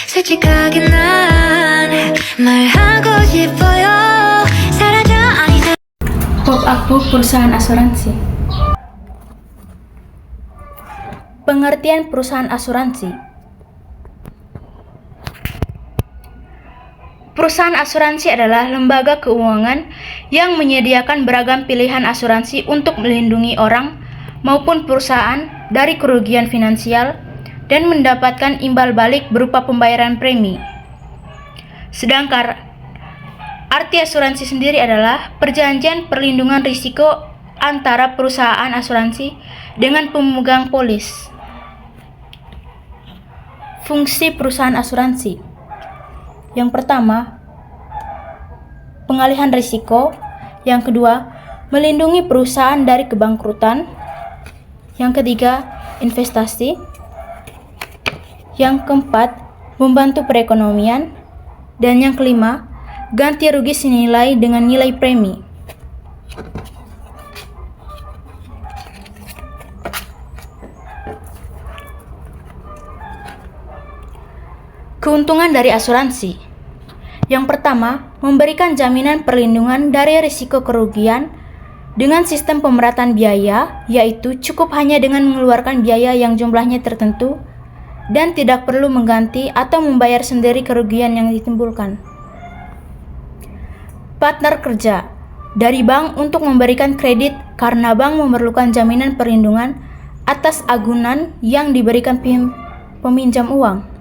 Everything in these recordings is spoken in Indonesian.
솔직하게 난 말하고 싶어요. 사라져 아니다. Pop-up perusahaan asuransi. Pengertian perusahaan asuransi. Perusahaan asuransi adalah lembaga keuangan yang menyediakan beragam pilihan asuransi untuk melindungi orang maupun perusahaan dari kerugian finansial dan mendapatkan imbal balik berupa pembayaran premi. Sedangkan arti asuransi sendiri adalah perjanjian perlindungan risiko antara perusahaan asuransi dengan pemegang polis. Fungsi perusahaan asuransi. Yang pertama, pengalihan risiko. Yang kedua, melindungi perusahaan dari kebangkrutan. Yang ketiga, investasi. Yang keempat, membantu perekonomian. Dan yang kelima, ganti rugi senilai dengan nilai premi. Keuntungan dari asuransi. Yang pertama, memberikan jaminan perlindungan dari risiko kerugian dengan sistem pemerataan biaya, yaitu cukup hanya dengan mengeluarkan biaya yang jumlahnya tertentu dan tidak perlu mengganti atau membayar sendiri kerugian yang ditimbulkan. Partner kerja dari bank untuk memberikan kredit karena bank memerlukan jaminan perlindungan atas agunan yang diberikan peminjam uang.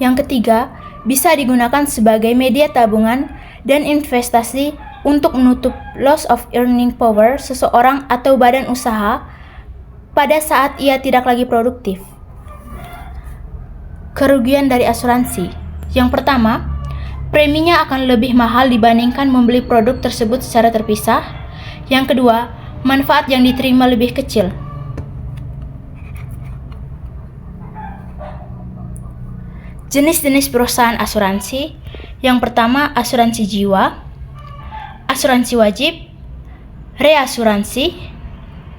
Yang ketiga, bisa digunakan sebagai media tabungan dan investasi untuk menutup loss of earning power seseorang atau badan usaha pada saat ia tidak lagi produktif. Kerugian dari asuransi. Yang pertama, preminya akan lebih mahal dibandingkan membeli produk tersebut secara terpisah. Yang kedua, manfaat yang diterima lebih kecil. Jenis-jenis perusahaan asuransi. Yang pertama, asuransi jiwa, asuransi wajib, reasuransi,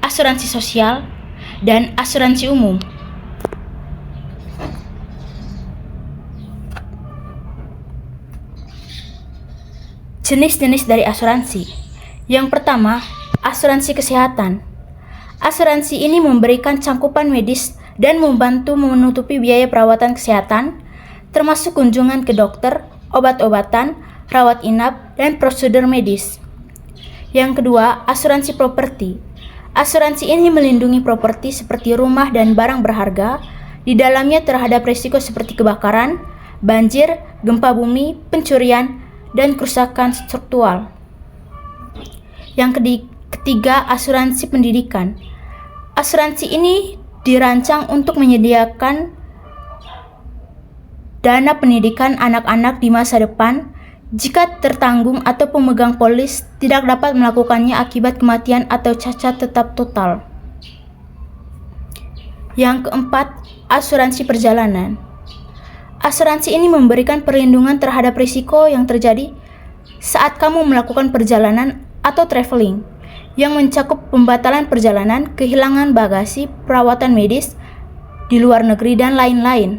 asuransi sosial, dan asuransi umum. Jenis-jenis dari asuransi. Yang pertama, asuransi kesehatan. Asuransi ini memberikan cangkupan medis dan membantu menutupi biaya perawatan kesehatan, termasuk kunjungan ke dokter, obat-obatan, rawat inap, dan prosedur medis. Yang kedua, asuransi properti. Asuransi ini melindungi properti seperti rumah dan barang berharga di dalamnya terhadap risiko seperti kebakaran, banjir, gempa bumi, pencurian, dan kerusakan struktural. Yang ketiga, asuransi pendidikan. Asuransi ini dirancang untuk menyediakan dana pendidikan anak-anak di masa depan jika tertanggung atau pemegang polis tidak dapat melakukannya akibat kematian atau cacat tetap total. Yang keempat, asuransi perjalanan. Asuransi ini memberikan perlindungan terhadap risiko yang terjadi saat kamu melakukan perjalanan atau traveling, yang mencakup pembatalan perjalanan, kehilangan bagasi, perawatan medis di luar negeri, dan lain-lain.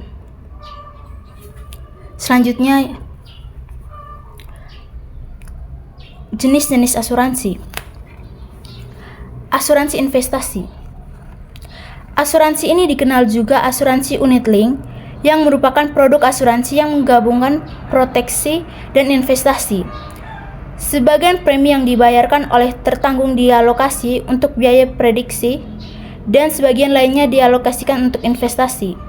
Selanjutnya, jenis-jenis asuransi. Asuransi investasi. Asuransi ini dikenal juga asuransi unit link, yang merupakan produk asuransi yang menggabungkan proteksi dan investasi. Sebagian premi yang dibayarkan oleh tertanggung dialokasi untuk biaya prediksi, dan sebagian lainnya dialokasikan untuk investasi.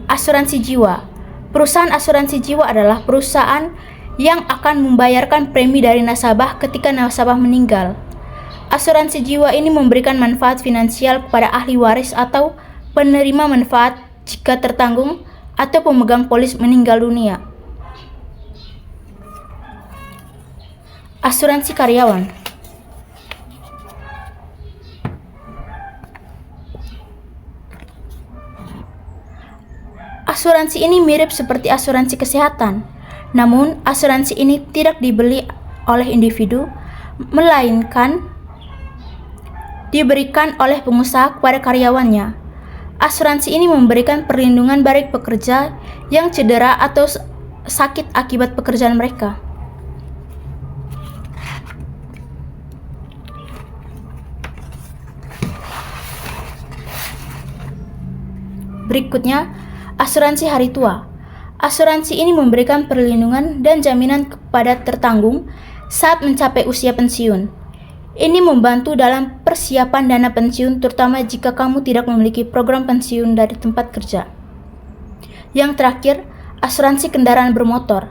Asuransi jiwa. Perusahaan asuransi jiwa adalah perusahaan yang akan membayarkan premi dari nasabah ketika nasabah meninggal. Asuransi jiwa ini memberikan manfaat finansial kepada ahli waris atau penerima manfaat jika tertanggung atau pemegang polis meninggal dunia. Asuransi karyawan. Asuransi ini mirip seperti asuransi kesehatan, namun asuransi ini tidak dibeli oleh individu, melainkan diberikan oleh pengusaha kepada karyawannya. Asuransi ini memberikan perlindungan bagi pekerja yang cedera atau sakit akibat pekerjaan mereka. Berikutnya, asuransi hari tua. Asuransi ini memberikan perlindungan dan jaminan kepada tertanggung saat mencapai usia pensiun. Ini membantu dalam persiapan dana pensiun, terutama jika kamu tidak memiliki program pensiun dari tempat kerja. Yang terakhir, asuransi kendaraan bermotor.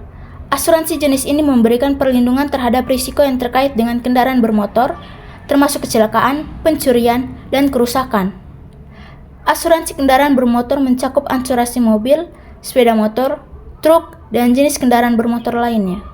Asuransi jenis ini memberikan perlindungan terhadap risiko yang terkait dengan kendaraan bermotor, termasuk kecelakaan, pencurian, dan kerusakan. Asuransi kendaraan bermotor mencakup asuransi mobil, sepeda motor, truk, dan jenis kendaraan bermotor lainnya.